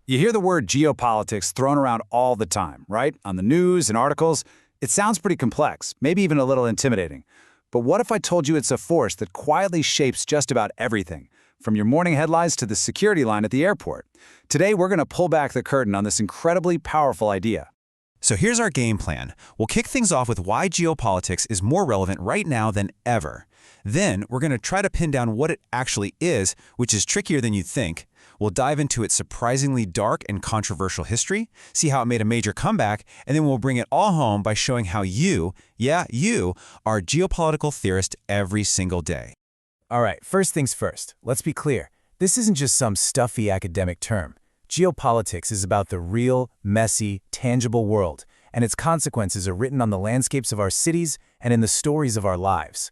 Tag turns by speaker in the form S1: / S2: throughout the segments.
S1: You hear the word geopolitics thrown around all the time, right? On the news and articles. It sounds pretty complex, maybe even a little intimidating. But what if I told you it's a force that quietly shapes just about everything, from your morning headlines to the security line at the airport? Today, we're going to pull back the curtain on this incredibly powerful idea.
S2: So here's our game plan. We'll kick things off with why geopolitics is more relevant right now than ever. Then, we're going to try to pin down what it actually is, which is trickier than you think. We'll dive into its surprisingly dark and controversial history, see how it made a major comeback, and then we'll bring it all home by showing how you, are a geopolitical theorist every single day.
S3: All right, first things first. Let's be clear. This isn't just some stuffy academic term. Geopolitics is about the real, messy, tangible world, and its consequences are written on the landscapes of our cities and in the stories of our lives.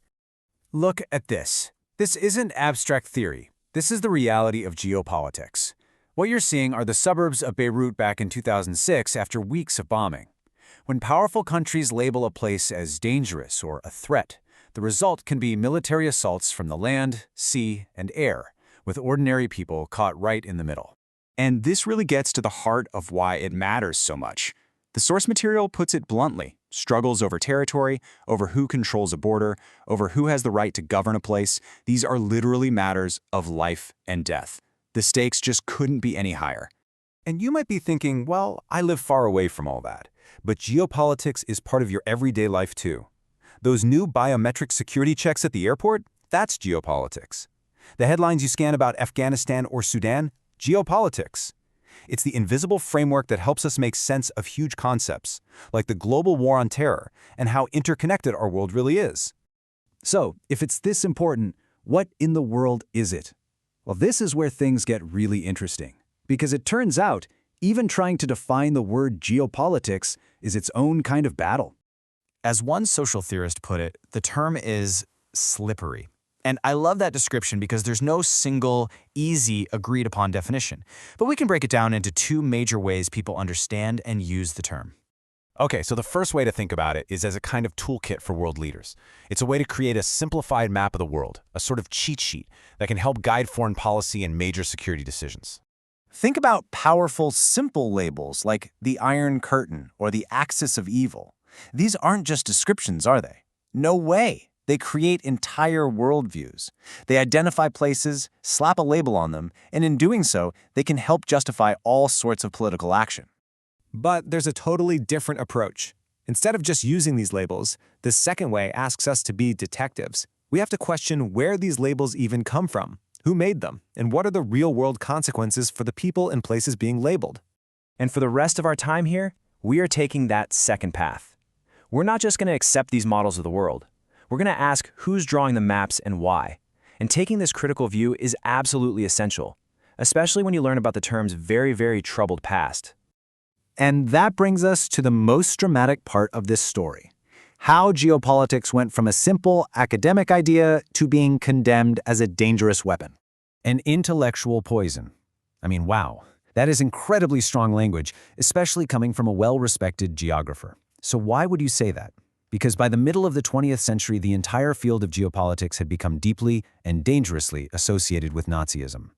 S3: Look at this. This isn't abstract theory. This is the reality of geopolitics. What you're seeing are the suburbs of Beirut back in 2006 after weeks of bombing. When powerful countries label a place as dangerous or a threat, the result can be military assaults from the land, sea, and air, with ordinary people caught right in the middle.
S4: And this really gets to the heart of why it matters so much. The source material puts it bluntly: struggles over territory, over who controls a border, over who has the right to govern a place. These are literally matters of life and death. The stakes just couldn't be any higher.
S2: And you might be thinking, well, I live far away from all that. But geopolitics is part of your everyday life too. Those new biometric security checks at the airport, that's geopolitics. The headlines you scan about Afghanistan or Sudan, geopolitics. It's the invisible framework that helps us make sense of huge concepts, like the global war on terror and how interconnected our world really is.
S1: So, if it's this important, what in the world is it? Well, this is where things get really interesting, because it turns out even trying to define the word geopolitics is its own kind of battle.
S5: As one social theorist put it, the term is slippery. And I love that description because there's no single, easy, agreed-upon definition. But we can break it down into two major ways people understand and use the term.
S2: Okay, so the first way to think about it is as a kind of toolkit for world leaders. It's a way to create a simplified map of the world, a sort of cheat sheet that can help guide foreign policy and major security decisions.
S3: Think about powerful, simple labels like the Iron Curtain or the Axis of Evil. These aren't just descriptions, are they? No way. They create entire worldviews. They identify places, slap a label on them, and in doing so, they can help justify all sorts of political action.
S6: But there's a totally different approach. Instead of just using these labels, the second way asks us to be detectives. We have to question where these labels even come from, who made them, and what are the real-world consequences for the people and places being labeled.
S7: And for the rest of our time here, we are taking that second path. We're not just going to accept these models of the world. We're going to ask who's drawing the maps and why. And taking this critical view is absolutely essential, especially when you learn about the term's very, very troubled past.
S1: And that brings us to the most dramatic part of this story: how geopolitics went from a simple academic idea to being condemned as a dangerous weapon.
S3: An intellectual poison. I mean, wow. That is incredibly strong language, especially coming from a well-respected geographer. So why would you say that? Because by the middle of the 20th century, the entire field of geopolitics had become deeply and dangerously associated with Nazism.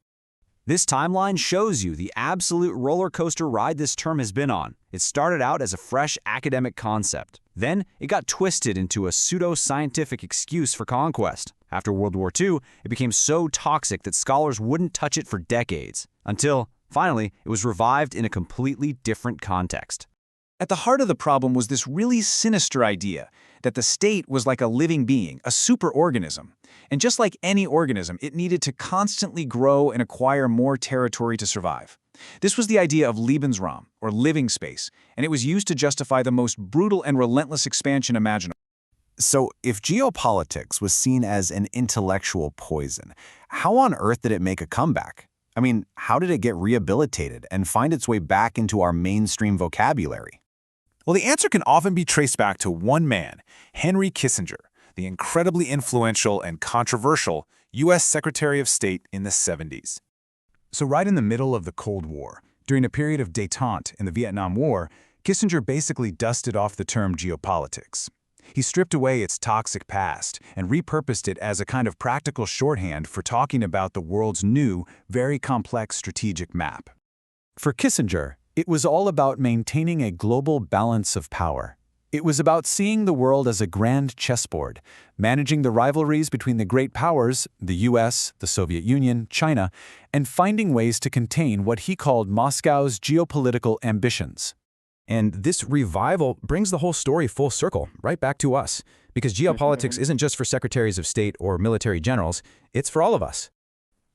S4: This timeline shows you the absolute roller coaster ride this term has been on. It started out as a fresh academic concept. Then it got twisted into a pseudo-scientific excuse for conquest. After World War II, it became so toxic that scholars wouldn't touch it for decades, until, finally, it was revived in a completely different context.
S1: At the heart of the problem was this really sinister idea that the state was like a living being, a superorganism. And just like any organism, it needed to constantly grow and acquire more territory to survive. This was the idea of Lebensraum, or living space, and it was used to justify the most brutal and relentless expansion imaginable.
S2: So if geopolitics was seen as an intellectual poison, how on earth did it make a comeback? I mean, how did it get rehabilitated and find its way back into our mainstream vocabulary?
S6: Well, the answer can often be traced back to one man, Henry Kissinger, the incredibly influential and controversial U.S. Secretary of State in the 70s.
S1: So right in the middle of the Cold War, during a period of détente in the Vietnam War, Kissinger basically dusted off the term geopolitics. He stripped away its toxic past and repurposed it as a kind of practical shorthand for talking about the world's new, very complex strategic map.
S3: For Kissinger, it was all about maintaining a global balance of power. It was about seeing the world as a grand chessboard, managing the rivalries between the great powers, the US, the Soviet Union, China, and finding ways to contain what he called Moscow's geopolitical ambitions.
S2: And this revival brings the whole story full circle, right back to us. Because geopolitics isn't just for secretaries of state or military generals, it's for all of us.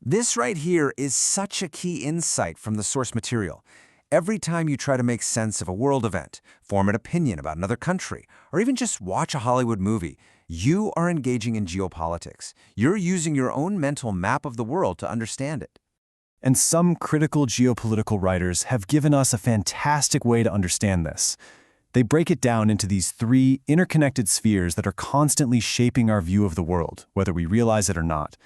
S8: This right here is such a key insight from the source material. Every time you try to make sense of a world event, form an opinion about another country, or even just watch a Hollywood movie, you are engaging in geopolitics. You're using your own mental map of the world to understand it.
S3: And some critical geopolitical writers have given us a fantastic way to understand this. They break it down into these three interconnected spheres that are constantly shaping our view of the world, whether we realize it or not.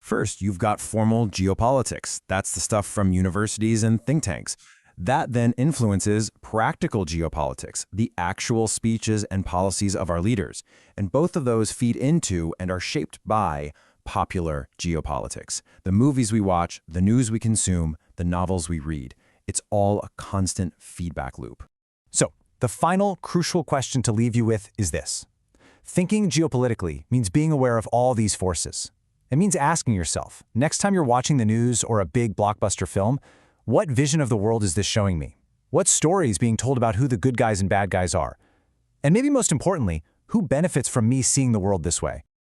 S2: First, you've got formal geopolitics. That's the stuff from universities and think tanks. That then influences practical geopolitics, the actual speeches and policies of our leaders. And both of those feed into and are shaped by popular geopolitics. The movies we watch, the news we consume, the novels we read. It's all a constant feedback loop.
S3: So, the final crucial question to leave you with is this. Thinking geopolitically means being aware of all these forces. It means asking yourself, next time you're watching the news or a big blockbuster film, what vision of the world is this showing me? What story is being told about who the good guys and bad guys are? And maybe most importantly, who benefits from me seeing the world this way?